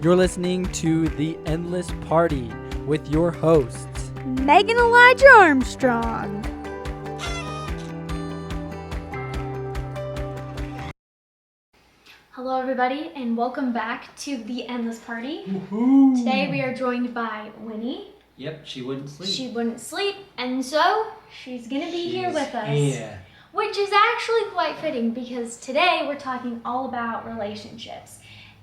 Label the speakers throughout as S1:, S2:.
S1: You're listening to The Endless Party with your hosts,
S2: Megan Elijah Armstrong.
S3: Hello everybody and welcome back to The Endless Party.
S1: Woohoo!
S3: Today we are joined by Winnie.
S1: Yep, she wouldn't sleep.
S3: She wouldn't sleep, and so she's gonna be here with us.
S1: Yeah.
S3: Which is actually quite fitting because today we're talking all about relationships.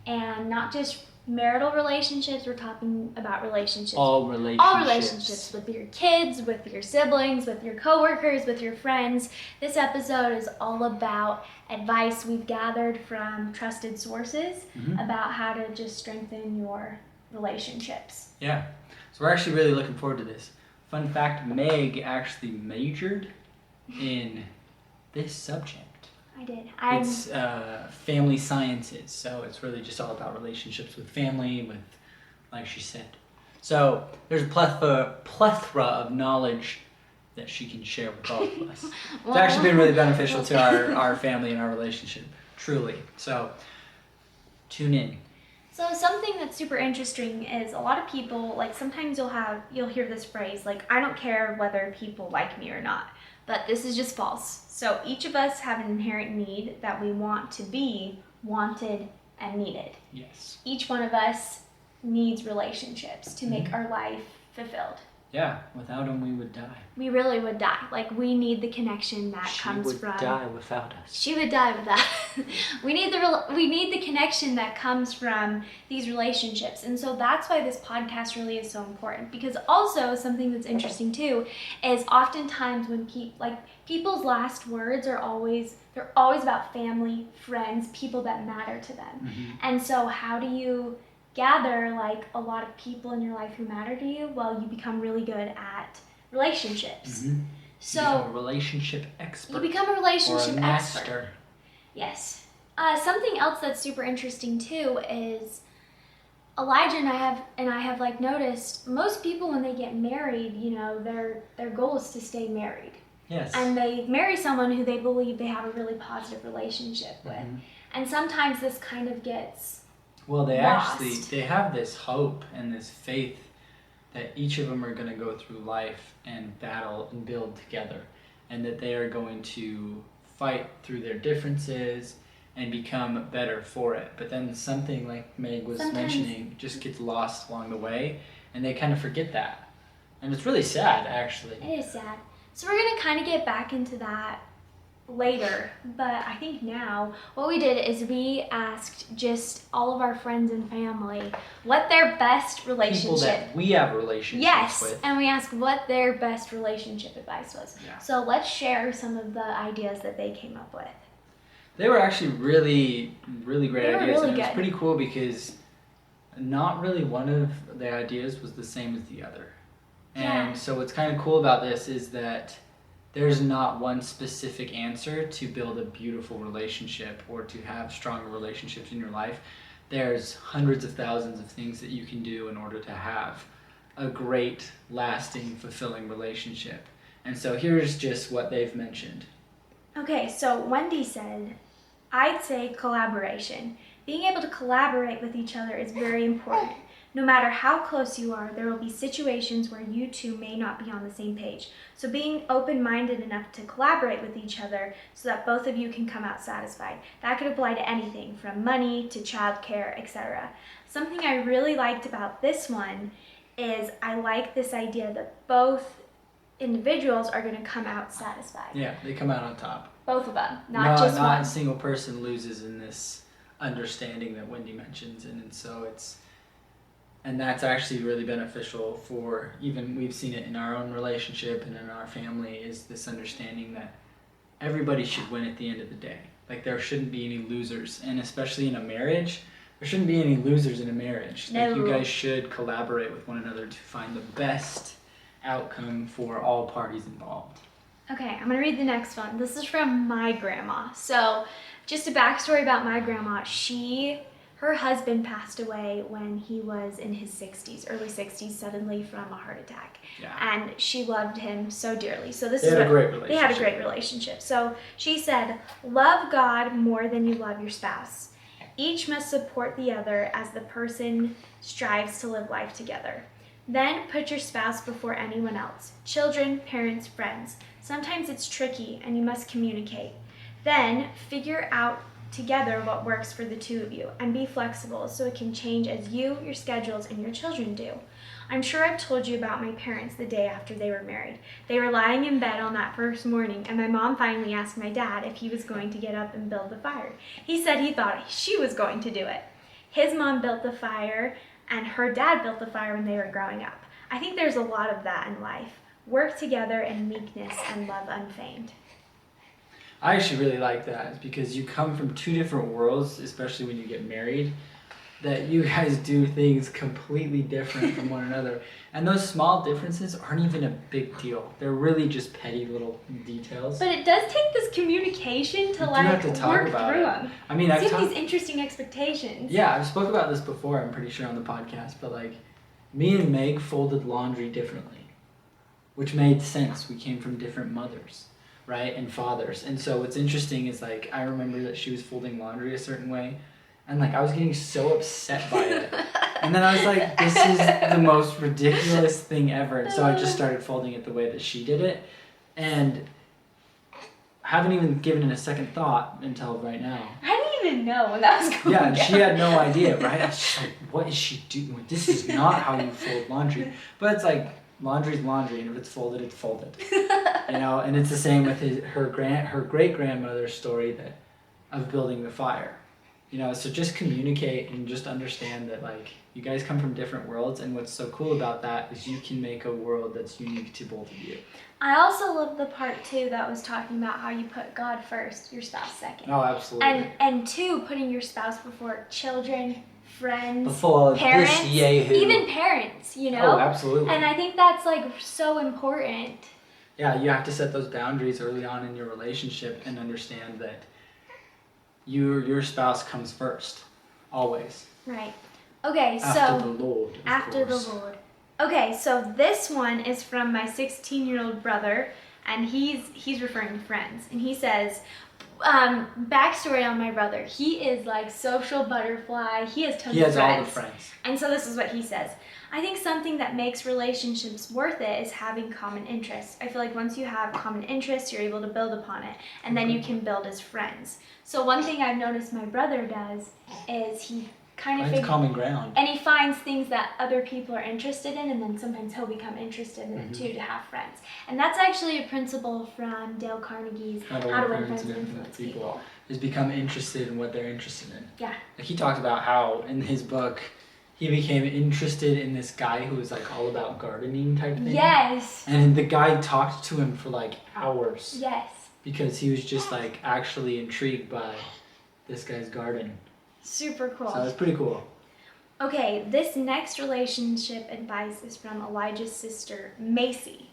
S3: And not just marital relationships, we're talking about relationships.
S1: All
S3: relationships with your kids, with your siblings, with your coworkers, with your friends. This episode is all about advice we've gathered from trusted sources about how to just strengthen your relationships.
S1: Yeah. So we're actually really looking forward to this. Fun fact, Meg actually majored in this subject.
S3: I did.
S1: It's family sciences, so it's really just all about relationships with family, with, like she said. So there's a plethora of knowledge that she can share with all of us. It's actually been really beneficial to our family and our relationship, truly. So tune in.
S3: So something that's super interesting is a lot of people, like sometimes you'll hear this phrase, like, I don't care whether people like me or not, but this is just false. So each of us have an inherent need that we want to be wanted and needed.
S1: Yes.
S3: Each one of us needs relationships to make our life fulfilled.
S1: Yeah, without them we would die.
S3: We really would die. Like, we need the connection that comes from...
S1: She would die without us.
S3: She would die with that. We need the connection that comes from these relationships. And so that's why this podcast really is so important. Because also something that's interesting too is oftentimes when people's last words are always about family, friends, people that matter to them. And so how do you gather like a lot of people in your life who matter to you? Well, you become really good at relationships. So
S1: you become a relationship expert.
S3: You become a relationship
S1: or a master.
S3: expert. Yes. Something else that's super interesting too is Elijah and I have like noticed most people when they get married, you know, their goal is to stay married.
S1: Yes.
S3: And they marry someone who they believe they have a really positive relationship with. And sometimes this kind of gets
S1: well, they
S3: lost.
S1: they have this hope and this faith that each of them are going to go through life and battle and build together, and that they are going to fight through their differences and become better for it. But then something like Meg was mentioning just gets lost along the way, and they kind of forget that. And it's really sad, actually.
S3: It is sad. So we're going to kind of get back into that later, but I think now what we did is we asked just all of our friends and family what their best relationship...
S1: People that we have relationships with.
S3: And we asked what their best relationship advice was.
S1: Yeah.
S3: So let's share some of the ideas that they came up with.
S1: They were actually really, really great
S3: They were
S1: ideas.
S3: really
S1: And it was
S3: good.
S1: pretty cool because not really one of the ideas was the same as the other. And so what's kind of cool about this is that there's not one specific answer to build a beautiful relationship or to have stronger relationships in your life. There's hundreds of thousands of things that you can do in order to have a great, lasting, fulfilling relationship. And so here's just what they've mentioned.
S3: Okay, so Wendy said, I'd say collaboration. Being able to collaborate with each other is very important. No matter how close you are, there will be situations where you two may not be on the same page. So being open-minded enough to collaborate with each other so that both of you can come out satisfied. That could apply to anything from money to childcare, etc. Something I really liked about this one is I like this idea that both individuals are going to come out satisfied.
S1: Yeah, they come out on top.
S3: Both of them, not just one.
S1: Not a single person loses in this understanding that Wendy mentions, and so and that's actually really beneficial for even we've seen it in our own relationship and in our family is this understanding that everybody should win at the end of the day. Like there shouldn't be any losers, and especially in a marriage, there shouldn't be any losers in a marriage.
S3: No.
S1: Like you guys should collaborate with one another to find the best outcome for all parties involved.
S3: Okay, I'm gonna read the next one. This is from my grandma. So just a backstory about my grandma. Her husband passed away when he was in his 60s, early 60s, suddenly from a heart attack.
S1: Yeah.
S3: And she loved him so dearly. So this
S1: They
S3: is
S1: had a
S3: what
S1: great relationship.
S3: they had a great relationship. So she said, "Love God more than you love your spouse. Each must support the other as the person strives to live life together. Then put your spouse before anyone else, children, parents, friends. Sometimes it's tricky and you must communicate. Then figure out together what works for the two of you and be flexible so it can change as you, your schedules, and your children do. I'm sure I've told you about my parents the day after they were married. They were lying in bed on that first morning, and my mom finally asked my dad if he was going to get up and build the fire. He said he thought she was going to do it. His mom built the fire, and her dad built the fire when they were growing up. I think there's a lot of that in life. Work together in meekness and love unfeigned.
S1: I actually really like that because you come from two different worlds, especially when you get married, that you guys do things completely different from one another. And those small differences aren't even a big deal. They're really just petty little details.
S3: But it does take this communication to
S1: have to talk
S3: work
S1: about
S3: through
S1: it.
S3: them.
S1: I mean,
S3: These interesting expectations.
S1: Yeah, I've spoke about this before, I'm pretty sure, on the podcast, but like, me and Meg folded laundry differently, which made sense. We came from different mothers, right, and fathers. And so what's interesting is, like, I remember that she was folding laundry a certain way, and like I was getting so upset by it. And then I was like, this is the most ridiculous thing ever. And so I just started folding it the way that she did it. And I haven't even given it a second thought until right now.
S3: I didn't even know when that was going
S1: Yeah,
S3: down.
S1: and she had no idea, right? I was just like, what is she doing? This is not how you fold laundry. But it's like, laundry's laundry, and if it's folded, it's folded. You know, and it's the same with her great-grandmother's story of building the fire. You know, so just communicate and just understand that, like, you guys come from different worlds, and what's so cool about that is you can make a world that's unique to both of you.
S3: I also love the part, too, that was talking about how you put God first, your spouse second.
S1: Oh, absolutely.
S3: And two, putting your spouse before children, friends,
S1: Before
S3: parents,
S1: this yahoo.
S3: even parents, you know?
S1: Oh, absolutely.
S3: And I think that's, like, so important.
S1: Yeah, you have to set those boundaries early on in your relationship and understand that your spouse comes first, always.
S3: Right. Okay,
S1: After the Lord, of
S3: after
S1: course.
S3: the Lord. Okay, so this one is from my 16-year-old brother, and he's referring to friends, and he says, backstory on my brother. He is like social butterfly. He has tons of friends.
S1: He has all the friends.
S3: And so this is what he says. I think something that makes relationships worth it is having common interests. I feel like once you have common interests, you're able to build upon it, and then you can build as friends. So one thing I've noticed my brother does is he kind of
S1: Finds common ground.
S3: and he finds things that other people are interested in, and then sometimes he'll become interested in it too, to have friends. And that's actually a principle from Dale Carnegie's How to Win Friends and Influence People.
S1: Is become interested in what they're interested in.
S3: Yeah.
S1: Like he talked about how in his book he became interested in this guy who was like all about gardening type thing.
S3: Yes.
S1: And the guy talked to him for like hours.
S3: Yes.
S1: Because he was just like actually intrigued by this guy's garden.
S3: Super cool.
S1: So it's pretty cool.
S3: Okay, this next relationship advice is from Elijah's sister, Macy.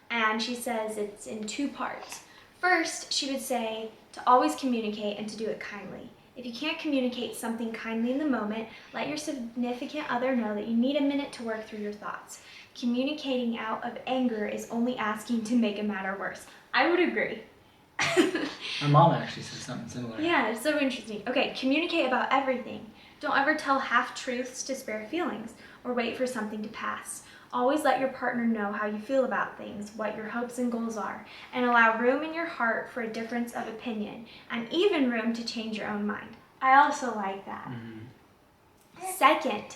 S3: And she says it's in two parts. First, she would say to always communicate and to do it kindly. If you can't communicate something kindly in the moment, let your significant other know that you need a minute to work through your thoughts. Communicating out of anger is only asking to make a matter worse. I would agree.
S1: My mom actually said something similar.
S3: Yeah, it's so interesting. Okay, communicate about everything. Don't ever tell half-truths to spare feelings or wait for something to pass. Always let your partner know how you feel about things, what your hopes and goals are, and allow room in your heart for a difference of opinion, and even room to change your own mind. I also like that. Second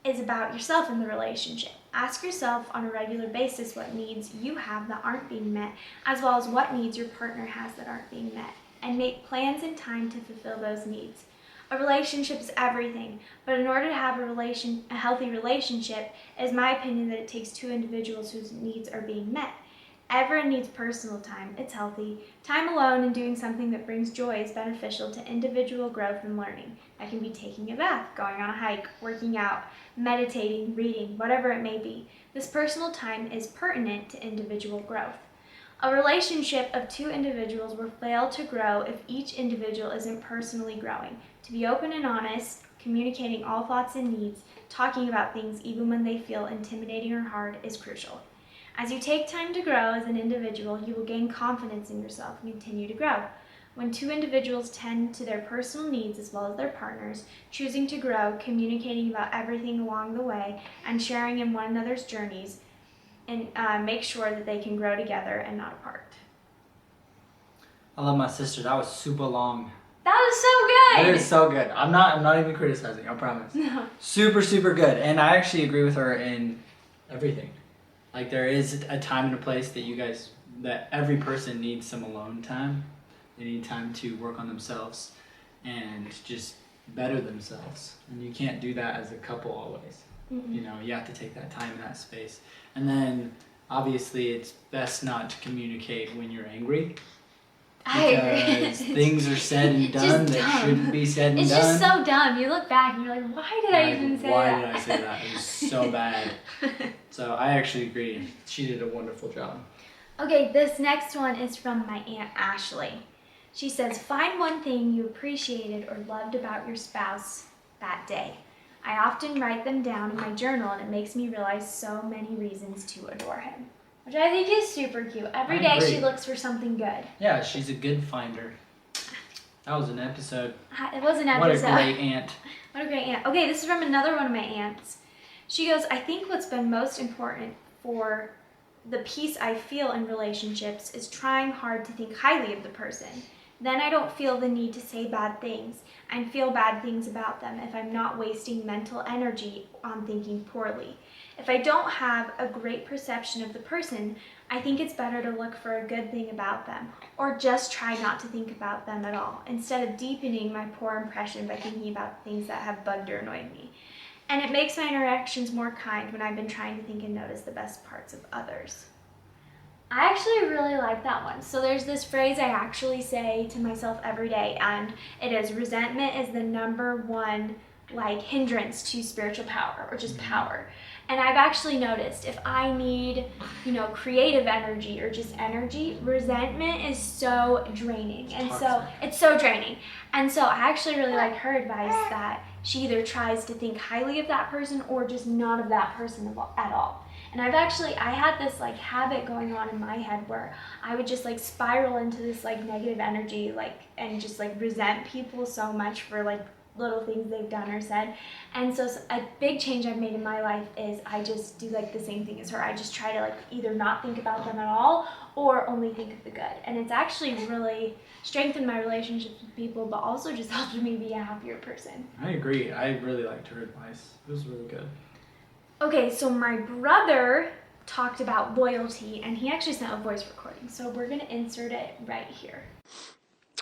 S3: is about yourself in the relationship. Ask yourself on a regular basis what needs you have that aren't being met, as well as what needs your partner has that aren't being met, and make plans and time to fulfill those needs. A relationship is everything, but in order to have a healthy relationship, it is my opinion that it takes two individuals whose needs are being met. Everyone needs personal time. It's healthy. Time alone and doing something that brings joy is beneficial to individual growth and learning. That can be taking a bath, going on a hike, working out, meditating, reading, whatever it may be. This personal time is pertinent to individual growth. A relationship of two individuals will fail to grow if each individual isn't personally growing. To be open and honest, communicating all thoughts and needs, talking about things even when they feel intimidating or hard is crucial. As you take time to grow as an individual, you will gain confidence in yourself and continue to grow. When two individuals tend to their personal needs as well as their partners, choosing to grow, communicating about everything along the way, and sharing in one another's journeys, and make sure that they can grow together and not apart.
S1: I love my sister. That was super long.
S3: That was so good.
S1: It is so good. I'm not even criticizing. I promise.
S3: No.
S1: Super, super good. And I actually agree with her in everything. Like there is a time and a place that every person needs some alone time. They need time to work on themselves and just better themselves. And you can't do that as a couple always.
S3: Mm-mm.
S1: You know, you have to take that time and that space. And then obviously it's best not to communicate when you're angry.
S3: I agree.
S1: Because things are said and done
S3: Just
S1: that
S3: dumb.
S1: shouldn't be said and
S3: It's
S1: done.
S3: just so dumb. You look back and you're like, why did I even say
S1: Why
S3: that?
S1: did I say that? It was so bad. So I actually agree. She did a wonderful job.
S3: Okay, this next one is from my Aunt Ashley. She says, find one thing you appreciated or loved about your spouse that day. I often write them down in my journal and it makes me realize so many reasons to adore him. Which I think is super cute. Every
S1: I
S3: day
S1: agree.
S3: she looks for something good.
S1: Yeah, she's a good finder. That was an episode.
S3: It was an
S1: What a
S3: episode.
S1: great aunt.
S3: What a great aunt. Okay, this is from another one of my aunts. She goes, I think what's been most important for the peace I feel in relationships is trying hard to think highly of the person. Then I don't feel the need to say bad things and feel bad things about them if I'm not wasting mental energy on thinking poorly. If I don't have a great perception of the person, I think it's better to look for a good thing about them, or just try not to think about them at all, instead of deepening my poor impression by thinking about things that have bugged or annoyed me. And it makes my interactions more kind when I've been trying to think and notice the best parts of others. I actually really like that one. So there's this phrase I actually say to myself every day, and it is, resentment is the number one hindrance to spiritual power, or just power. And I've actually noticed if I need, creative energy or just energy, resentment is so draining. And so it's so draining. And so I actually really like her advice that she either tries to think highly of that person or just not of that person at all. And I had this habit going on in my head where I would just spiral into this negative energy and just resent people so much for little things they've done or said. And so a big change I've made in my life is I just do the same thing as her. I just try to either not think about them at all or only think of the good. And it's actually really strengthened my relationships with people, but also just helped me be a happier person.
S1: I agree. I really liked her advice. It was really good.
S3: Okay, so my brother talked about loyalty, and he actually sent a voice recording. So we're going to insert it right here.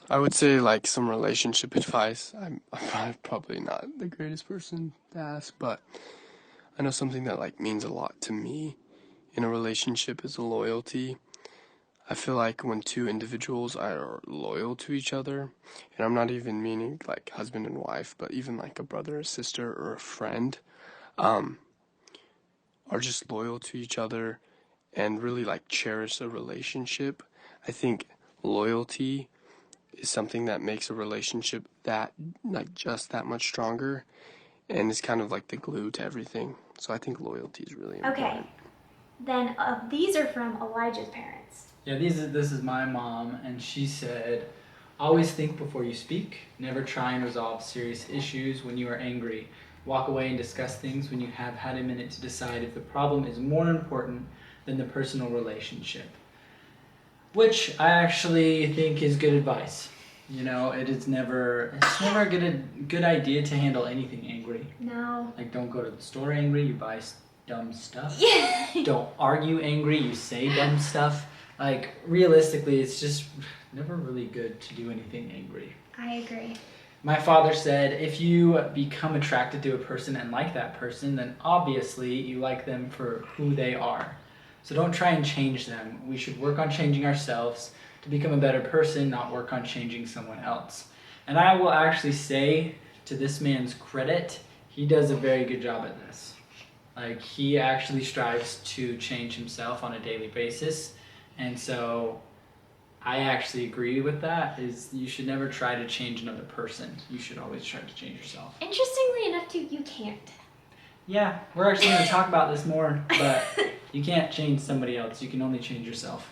S4: I would say some relationship advice. I'm probably not the greatest person to ask, but I know something that means a lot to me in a relationship is loyalty. I feel like when two individuals are loyal to each other, and I'm not even meaning husband and wife, but even a brother, a sister, or a friend, are just loyal to each other and really cherish a relationship. I think loyalty is something that makes a relationship that just that much stronger, and is kind of the glue to everything. So I think loyalty is really important.
S3: Okay, then these are from Elijah's parents.
S1: Yeah, this is my mom, and she said, always think before you speak. Never try and resolve serious issues when you are angry. Walk away and discuss things when you have had a minute to decide if the problem is more important than the personal relationship. Which I actually think is good advice. It's never a good idea to handle anything angry.
S3: No.
S1: Don't go to the store angry, you buy dumb stuff.
S3: Yeah.
S1: Don't argue angry, you say dumb stuff. Realistically, it's just never really good to do anything angry.
S3: I agree.
S1: My father said, if you become attracted to a person and like that person, then obviously you like them for who they are. So don't try and change them. We should work on changing ourselves to become a better person, not work on changing someone else. And I will actually say, to this man's credit, he does a very good job at this. He actually strives to change himself on a daily basis. And so I actually agree with that, is you should never try to change another person. You should always try to change yourself.
S3: Interestingly enough, too, you can't.
S1: Yeah, we're actually going to talk about this more, but you can't change somebody else. You can only change yourself.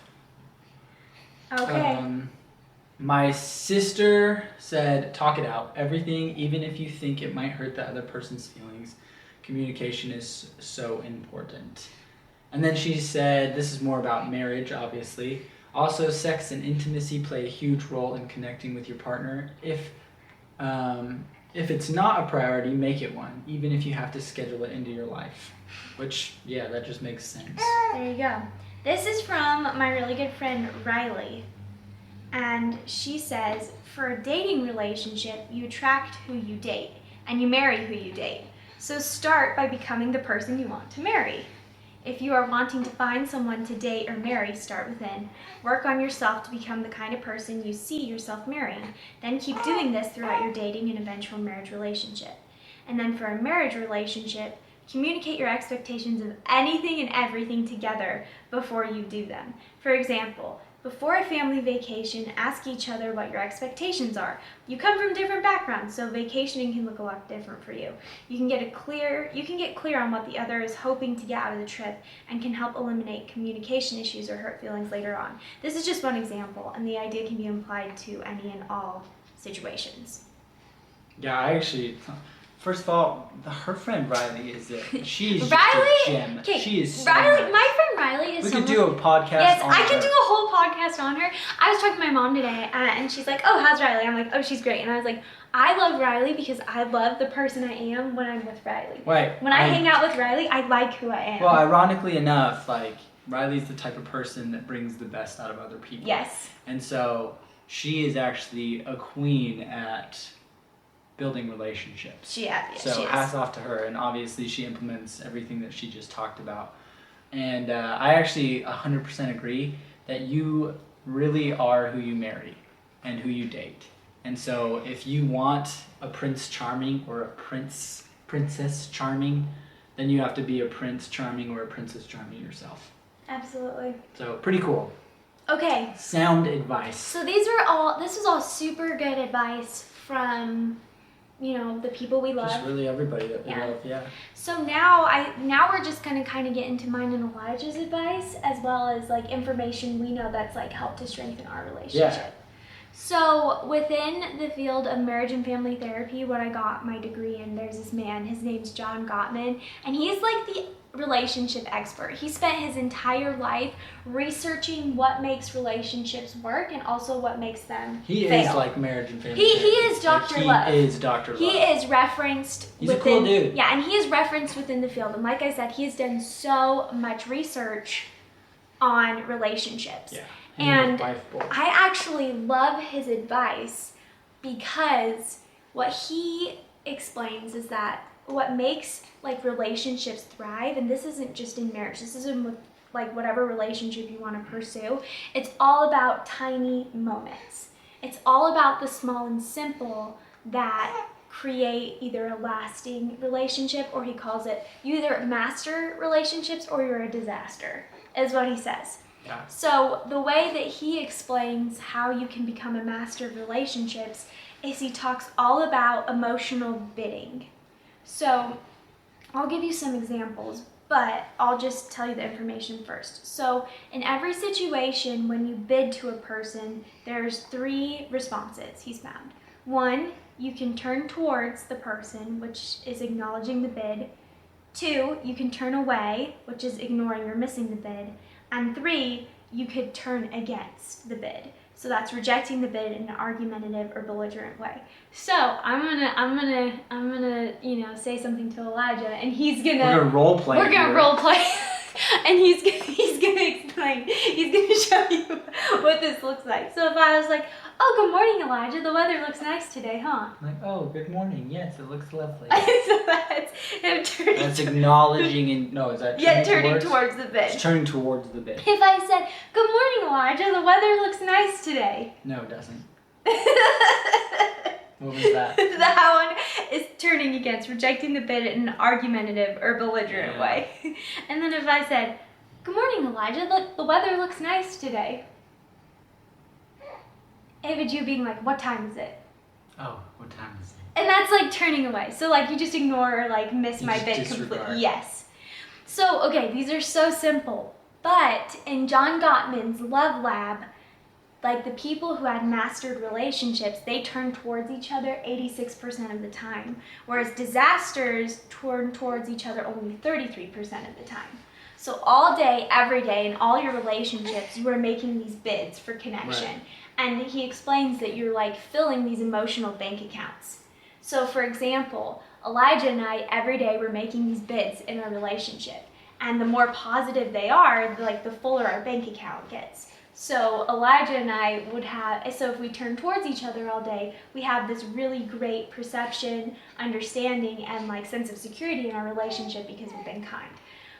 S3: Okay.
S1: My sister said, talk it out. Everything, even if you think it might hurt the other person's feelings, communication is so important. And then she said, this is more about marriage, obviously. Also, sex and intimacy play a huge role in connecting with your partner. If it's not a priority, make it one, even if you have to schedule it into your life. Which, yeah, that just makes sense.
S3: There you go. This is from my really good friend Riley. And she says, for a dating relationship, you attract who you date and you marry who you date. So start by becoming the person you want to marry. If you are wanting to find someone to date or marry, start within. Work on yourself to become the kind of person you see yourself marrying. Then keep doing this throughout your dating and eventual marriage relationship. And then for a marriage relationship, communicate your expectations of anything and everything together before you do them. For example, before a family vacation, ask each other what your expectations are. You come from different backgrounds, so vacationing can look a lot different for you. You can get clear on what the other is hoping to get out of the trip and can help eliminate communication issues or hurt feelings later on. This is just one example, and the idea can be applied to any and all situations.
S1: Yeah, I actually, first of all, her friend Riley is she's
S3: Riley,
S1: just a gem.
S3: okay,
S1: She is so
S3: Riley,
S1: nice.
S3: my friend Riley is
S1: We
S3: someone.
S1: could do a podcast
S3: Yes,
S1: on
S3: I can
S1: her.
S3: do a whole podcast on her. I was talking to my mom today, and she's like, "Oh, how's Riley?" I'm like, "Oh, she's great." And I was like, "I love Riley because I love the person I am when I'm with Riley.
S1: Right.
S3: When I hang out with Riley, I like who I am."
S1: Well, ironically enough, like, Riley's the type of person that brings the best out of other people.
S3: Yes.
S1: And so she is actually a queen at building relationships.
S3: She is.
S1: So hats off to her, and obviously she implements everything that she just talked about. And I actually 100% agree that you really are who you marry and who you date. And so if you want a Prince Charming or a Princess Charming, then you have to be a Prince Charming or a Princess Charming yourself.
S3: Absolutely.
S1: So pretty cool.
S3: Okay.
S1: Sound advice.
S3: So this was all super good advice from, the people we love.
S1: Just really everybody that we
S3: Yeah.
S1: love, yeah.
S3: So now we're just gonna kind of get into mine and Elijah's advice, as well as like information we know that's like helped to strengthen our relationship.
S1: Yeah.
S3: So within the field of marriage and family therapy, what I got my degree in, there's this man, his name's John Gottman, and he's like the relationship expert. He spent his entire life researching what makes relationships work and also what makes them
S1: He
S3: fail.
S1: is like marriage and family.
S3: He
S1: therapist.
S3: is Dr.
S1: Like,
S3: Love.
S1: He is Dr. Love.
S3: He is referenced
S1: He's a
S3: within,
S1: cool dude.
S3: Yeah, and he is referenced within the field. And like I said, he has done so much research on relationships.
S1: Yeah.
S3: And
S1: his wife both.
S3: I actually love his advice because what he explains is that what makes like relationships thrive, and this isn't just in marriage, this is in with like whatever relationship you want to pursue, it's all about tiny moments. It's all about the small and simple that create either a lasting relationship, or he calls it, you either master relationships or you're a disaster, is what he says.
S1: Yeah.
S3: So the way that he explains how you can become a master of relationships is he talks all about emotional bidding. So I'll give you some examples, but I'll just tell you the information first. So in every situation, when you bid to a person, there's 3 responses he's found. 1, you can turn towards the person, which is acknowledging the bid. 2, you can turn away, which is ignoring or missing the bid. And 3, you could turn against the bid. So that's rejecting the bid in an argumentative or belligerent way. So I'm gonna say something to Elijah, and he's gonna.
S1: We're gonna role play.
S3: We're gonna
S1: here.
S3: role play, and he's gonna explain. He's gonna show you what this looks like. So if I was like, "Oh, good morning, Elijah. The weather looks nice today, huh?"
S1: Like, oh, good morning. Yes, it looks lovely.
S3: So that's him turning.
S1: That's acknowledging and no, is that
S3: turning towards the bid.
S1: It's turning towards the bid.
S3: If I said, "Good morning, Elijah. The weather looks nice today."
S1: No, it doesn't. What was that?
S3: That one is turning against, rejecting the bid in an argumentative or belligerent way. And then if I said, "Good morning, Elijah. Look, the weather looks nice today." It would you being like, "What time is it?"
S1: Oh, what time is it?
S3: And that's like turning away. So like you just ignore or like miss
S1: You
S3: my
S1: just
S3: bid
S1: disregard.
S3: completely. Yes. So okay, these are so simple. But in John Gottman's Love Lab, like the people who had mastered relationships, they turned towards each other 86% of the time, whereas disasters turn towards each other only 33% of the time. So all day, every day, in all your relationships, you are making these bids for connection.
S1: Right.
S3: And he explains that you're like filling these emotional bank accounts. So for example, Elijah and I, every day, we're making these bids in our relationship. And the more positive they are, like the fuller our bank account gets. So Elijah and I would have, so if we turn towards each other all day, we have this really great perception, understanding, and like sense of security in our relationship because we've been kind.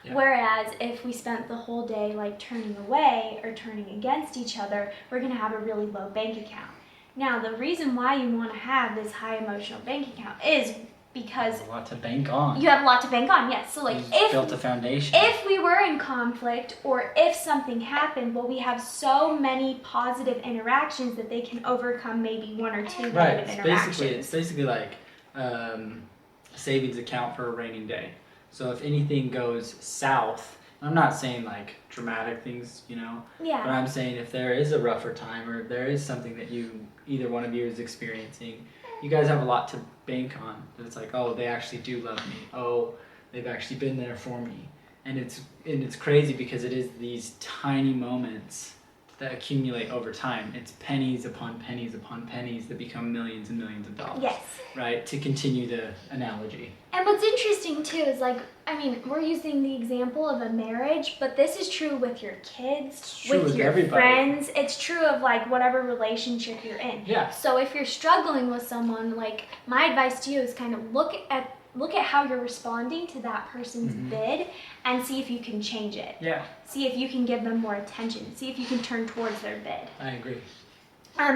S1: Yeah.
S3: Whereas if we spent the whole day like turning away or turning against each other, we're gonna have a really low bank account. Now, the reason why you wanna have this high emotional bank account is because
S1: There's a lot to bank on.
S3: you have a lot to bank on, yes. So like
S1: You've built a foundation.
S3: if we were in conflict or if something happened, well, we have so many positive interactions that they can overcome maybe one or two
S1: Right.
S3: negative
S1: It's
S3: interactions.
S1: basically like a savings account for a rainy day. So if anything goes south, I'm not saying like dramatic things, you know, but
S3: Yeah.
S1: I'm saying if there is a rougher time or if there is something that either one of you is experiencing, you guys have a lot to bank on. That it's like, oh, they actually do love me. Oh, they've actually been there for me. And it's crazy because it is these tiny moments that accumulate over time. It's pennies upon pennies upon pennies that become millions and millions of dollars.
S3: Yes.
S1: Right? To continue the analogy.
S3: And what's interesting too is like, I mean, we're using the example of a marriage, but this is true with your kids,
S1: It's true with
S3: your
S1: everybody.
S3: friends. It's true of like whatever relationship you're in.
S1: Yeah.
S3: So if you're struggling with someone, like my advice to you is kind of look at how you're responding to that person's
S1: Mhm.
S3: bid and see if you can change it.
S1: Yeah,
S3: See if you can give them more attention. See if you can turn towards their bid.
S1: I agree.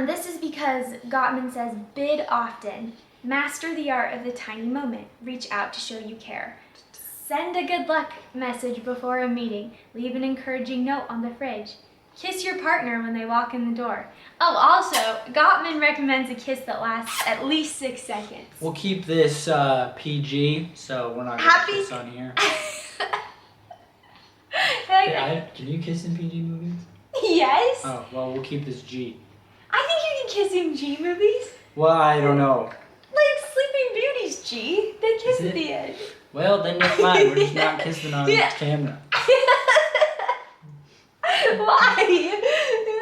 S3: This is because Gottman says, bid often. Master the art of the tiny moment. Reach out to show you care. Send a good luck message before a meeting. Leave an encouraging note on the fridge. Kiss your partner when they walk in the door. Oh, also, Gottman recommends a kiss that lasts at least 6 seconds.
S1: We'll keep this PG, so we're not going
S3: Happy-
S1: to kiss on here.
S3: Like,
S1: Can you kiss in PG movies?
S3: yes.
S1: Oh, well, we'll keep this G.
S3: I think you can kiss in G movies.
S1: Well, I don't know.
S3: Like Sleeping Beauty's G. They kiss
S1: Is
S3: at
S1: it?
S3: the end.
S1: Well, then never mind. We're just not kissing on
S3: Yeah.
S1: camera.
S3: Why?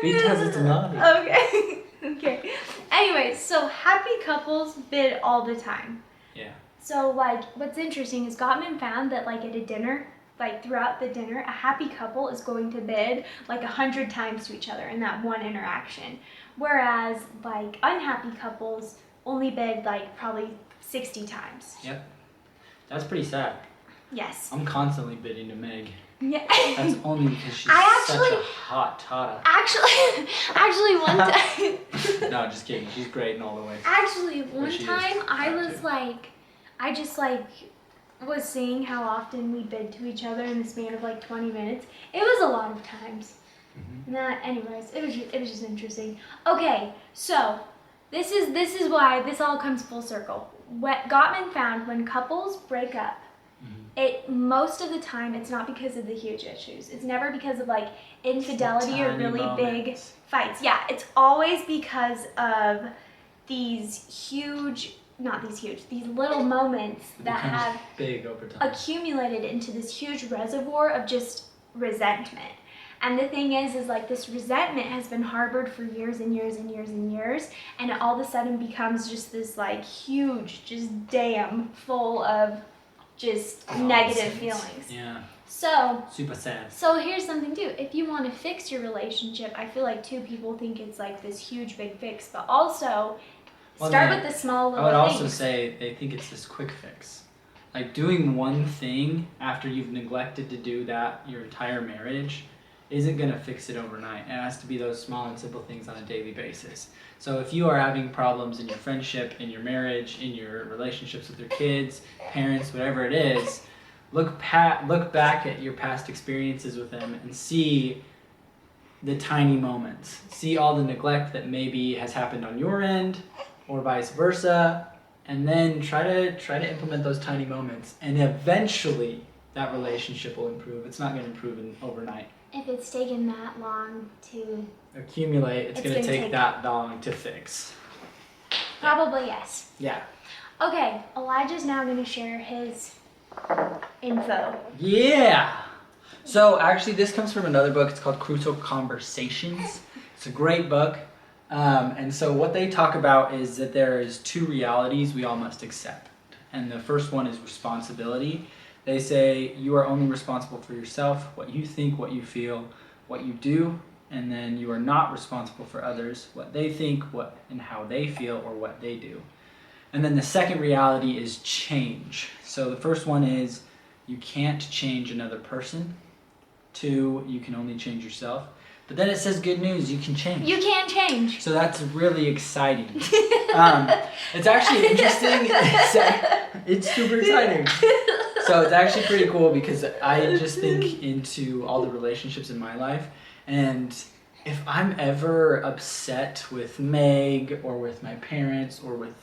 S1: Because it's naughty.
S3: Okay. Okay. Anyway, so happy couples bid all the time.
S1: Yeah.
S3: So like what's interesting is Gottman found that like at a dinner, like throughout the dinner, a happy couple is going to bid like 100 times to each other in that one interaction. Whereas like unhappy couples only bid like probably 60 times.
S1: Yep. That's pretty sad.
S3: Yes.
S1: I'm constantly bidding to Meg.
S3: Yeah.
S1: That's only because she's
S3: I
S1: such
S3: actually-
S1: a hot tata.
S3: Actually one time
S1: No, just kidding. She's great in all the ways.
S3: Actually, one
S1: she is
S3: time I
S1: hot,
S3: was
S1: too.
S3: like, I just like was seeing how often we bid to each other in the span of like 20 minutes. It was a lot of times. Anyways, it was just interesting. Okay, so this is why this all comes full circle. What Gottman found when couples break up, it most of the time it's not because of the huge issues. It's never because of like infidelity or
S1: Tiny
S3: really big
S1: moments.
S3: fights. Yeah, it's always because of these little moments
S1: It
S3: that
S1: becomes
S3: have
S1: big over time.
S3: accumulated into this huge reservoir of just resentment. And the thing is like this resentment has been harbored for years and years and years and years, and it all of a sudden becomes just this like huge just dam full of just negative
S1: Nonsense.
S3: feelings.
S1: Yeah.
S3: So
S1: Super sad.
S3: here's something too. If you want to fix your relationship, I feel like two people think it's like this huge big fix, but also
S1: Well,
S3: start
S1: then,
S3: with the small
S1: I
S3: little
S1: would
S3: things.
S1: also say they think it's this quick fix. Like doing one thing after you've neglected to do that your entire marriage isn't going to fix it overnight. It has to be those small and simple things on a daily basis. So if you are having problems in your friendship, in your marriage, in your relationships with your kids, parents, whatever it is, look back at your past experiences with them and see the tiny moments. See all the neglect that maybe has happened on your end or vice versa, and then try to implement those tiny moments, and eventually that relationship will improve. It's not going to improve overnight.
S3: If it's taken that long to
S1: accumulate, it's
S3: It's
S1: going to
S3: gonna
S1: take
S3: take-
S1: that long to fix.
S3: probably yes.
S1: Yeah.
S3: Okay, Elijah's now going to share his info.
S1: Yeah. So actually, this comes from another book. It's called Crucial Conversations. It's a great book. And so what they talk about is that there is two realities we all must accept. And the first one is responsibility. They say you are only responsible for yourself, what you think, what you feel, what you do, and then you are not responsible for others, what they think, what and how they feel, or what they do. And then the second reality is change. So the first one is you can't change another person. 2, you can only change yourself. But then it says good news, you can change.
S3: You can change.
S1: So that's really exciting. It's actually interesting. It's super exciting. So it's actually pretty cool because I just think into all the relationships in my life. And if I'm ever upset with Meg or with my parents or with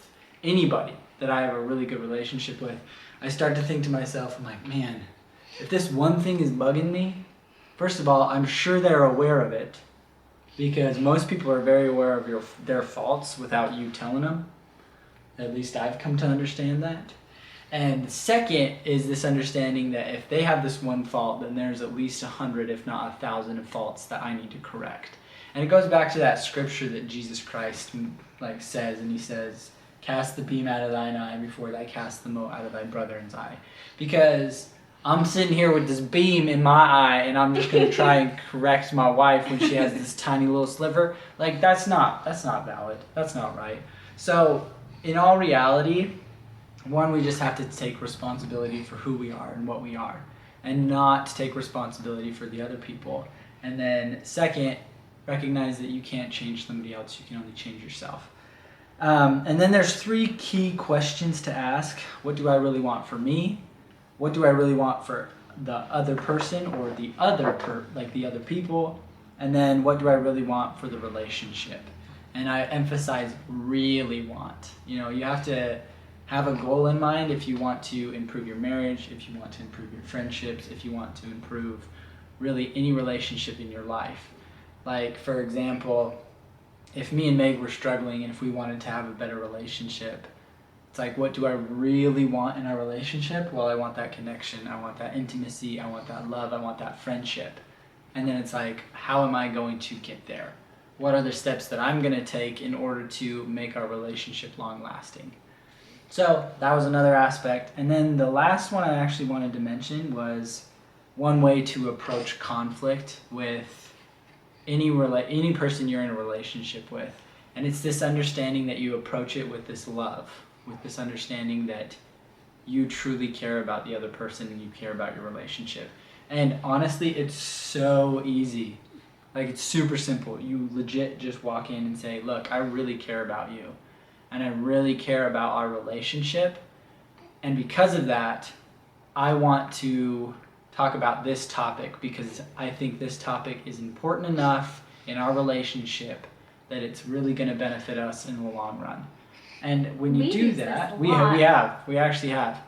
S1: anybody that I have a really good relationship with, I start to think to myself, I'm like, man, if this one thing is bugging me, first of all, I'm sure they're aware of it because most people are very aware of their faults without you telling them. At least I've come to understand that. And second is this understanding that if they have this one fault, then there's at least 100, if not 1,000 of faults that I need to correct. And it goes back to that scripture that Jesus Christ says, and he says, cast the beam out of thine eye before thou cast the mote out of thy brother's eye. Because I'm sitting here with this beam in my eye and I'm just going to try and correct my wife when she has this tiny little sliver. Like, that's not valid. That's not right. So, in all reality, one, we just have to take responsibility for who we are and what we are and not take responsibility for the other people. And then second, recognize that you can't change somebody else. You can only change yourself. And then there's 3 key questions to ask. What do I really want for me? What do I really want for the other person or the other the other people? And then what do I really want for the relationship? And I emphasize really want. You know, you have to have a goal in mind if you want to improve your marriage, if you want to improve your friendships, if you want to improve really any relationship in your life. Like, for example, if me and Meg were struggling and if we wanted to have a better relationship, it's like, what do I really want in our relationship? Well, I want that connection. I want that intimacy. I want that love. I want that friendship. And then it's like, how am I going to get there? What are the steps that I'm going to take in order to make our relationship long lasting? So that was another aspect. And then the last one I actually wanted to mention was one way to approach conflict with any person you're in a relationship with. And it's this understanding that you approach it with this love, with this understanding that you truly care about the other person and you care about your relationship. And honestly, it's so easy. Like, it's super simple. You legit just walk in and say, look, I really care about you. And I really care about our relationship. And because of that, I want to talk about this topic because I think this topic is important enough in our relationship that it's really going to benefit us in the long run. And when you do that, we actually have.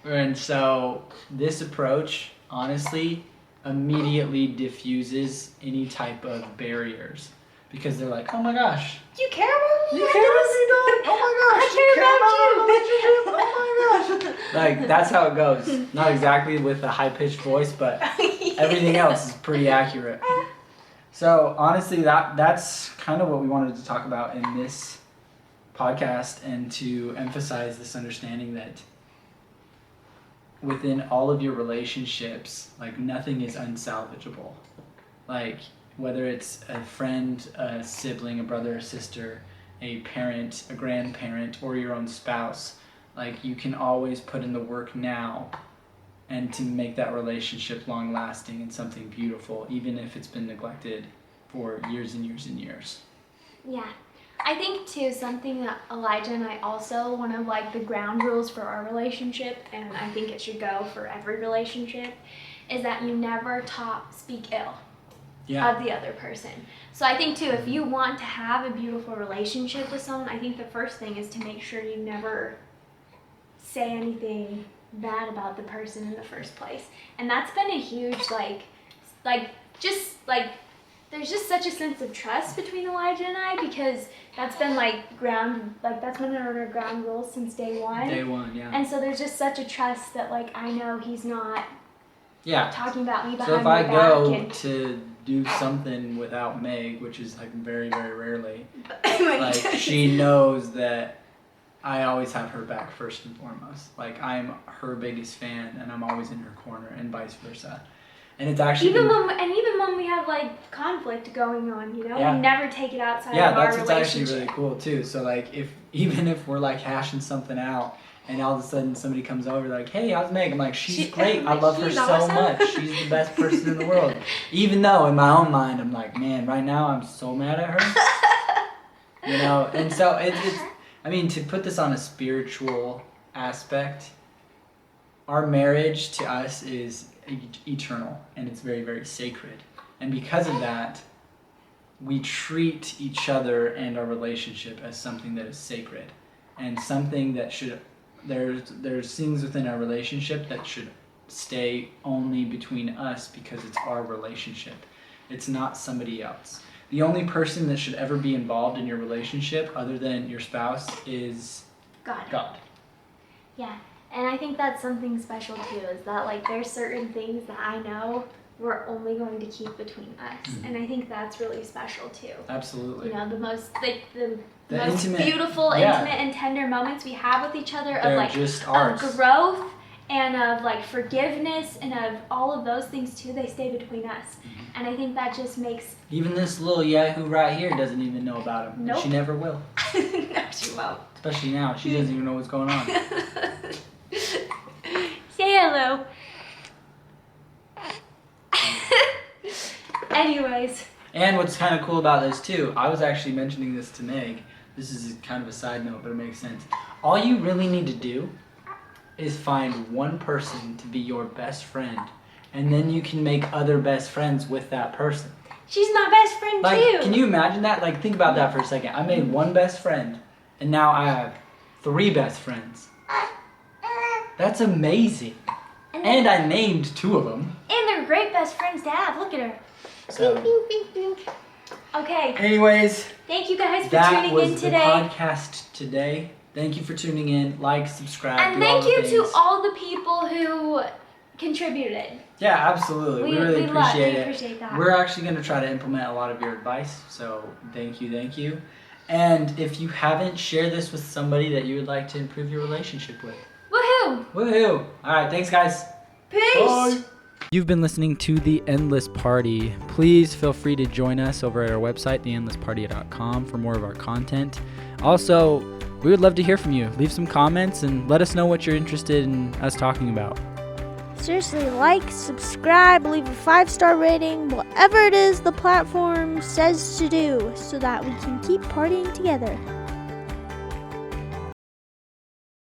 S1: And so this approach, honestly, immediately diffuses any type of barriers because they're like, oh my gosh,
S3: You care about me?
S1: you care about me, dog? Oh my gosh,
S3: I
S1: you care about our relationship? Oh my gosh. Like, that's how it goes. Not exactly with a high-pitched voice, but everything else is pretty accurate. So honestly, that's kind of what we wanted to talk about in this podcast, and to emphasize this understanding that within all of your relationships, like, nothing is unsalvageable. Like, whether it's a friend, a sibling, a brother, a sister, a parent, a grandparent, or your own spouse, like, you can always put in the work now and to make that relationship long lasting and something beautiful, even if it's been neglected for years and years and years.
S3: Yeah. I think too, something that Elijah and I also, one of like the ground rules for our relationship, and I think it should go for every relationship, is that you never speak ill of the other person. So I think too, if you want to have a beautiful relationship with someone, I think the first thing is to make sure you never say anything bad about the person in the first place. And that's been a huge like just like there's just such a sense of trust between Elijah and I, because that's been that's been our ground rules since day one.
S1: Day one, yeah.
S3: And so there's just such a trust that like I know he's not talking about me behind
S1: So if
S3: my
S1: I
S3: back.
S1: go to do something without Meg, which is like very, very rarely, like she knows that I always have her back first and foremost. Like I'm her biggest fan, and I'm always in her corner, and vice versa. And it's actually
S3: even when we have like conflict going on, we never take it outside of our
S1: that's
S3: relationship.
S1: what's actually really cool too. So like even if we're like hashing something out, and all of a sudden somebody comes over like, "Hey, how's Meg?" I'm like, "She's great. I love her so
S3: awesome.
S1: much. She's the best person in the world." Even though in my own mind I'm like, "Man, right now I'm so mad at her." And so it's I mean, to put this on a spiritual aspect, our marriage to us is eternal, and it's very, very sacred. And because of that, we treat each other and our relationship as something that is sacred, and something that should, there's things within our relationship that should stay only between us, because it's our relationship. It's not somebody else. The only person that should ever be involved in your relationship other than your spouse is God.
S3: Yeah. And I think that's something special too, is that like there's certain things that I know we're only going to keep between us. And I think that's really special too.
S1: Absolutely.
S3: The most the most
S1: intimate,
S3: beautiful, intimate and tender moments we have with each other
S1: They're
S3: of like
S1: just ours.
S3: of growth and of like forgiveness and of all of those things too, they stay between us. And I think that just makes
S1: Even this little yahoo right here doesn't even know about him.
S3: Nope.
S1: She never will.
S3: No, she won't.
S1: Especially now. She doesn't even know what's going on.
S3: Say hello. Anyways.
S1: And what's kind of cool about this too, I was actually mentioning this to Meg. This is kind of a side note, but it makes sense. All you really need to do is find one person to be your best friend, and then you can make other best friends with that person.
S3: She's my best friend too.
S1: Can you imagine that? Like, think about that for a second. I made one best friend, and now I have 3 best friends. That's amazing. And I named 2 of them.
S3: And they're great best friends to have. Look at her.
S1: So,
S3: Bink, bink, bink. Okay.
S1: anyways,
S3: Thank you guys for
S1: that
S3: tuning
S1: was
S3: in
S1: the
S3: today.
S1: podcast today. Thank you for tuning in. Like, subscribe.
S3: And
S1: do all
S3: thank
S1: the
S3: you to
S1: things.
S3: all the people who contributed.
S1: Yeah, absolutely. We really
S3: we
S1: appreciate it.
S3: appreciate that.
S1: We're actually going to try to implement a lot of your advice. So thank you. And if you haven't, share this with somebody that you would like to improve your relationship with.
S3: Woohoo!
S1: Woohoo! All right, thanks, guys.
S3: Peace!
S1: Bye. You've been listening to The Endless Party. Please feel free to join us over at our website, theendlessparty.com, for more of our content. Also, we would love to hear from you. Leave some comments and let us know what you're interested in us talking about.
S2: Seriously, like, subscribe, leave a 5-star rating, whatever it is the platform says to do, so that we can keep partying together.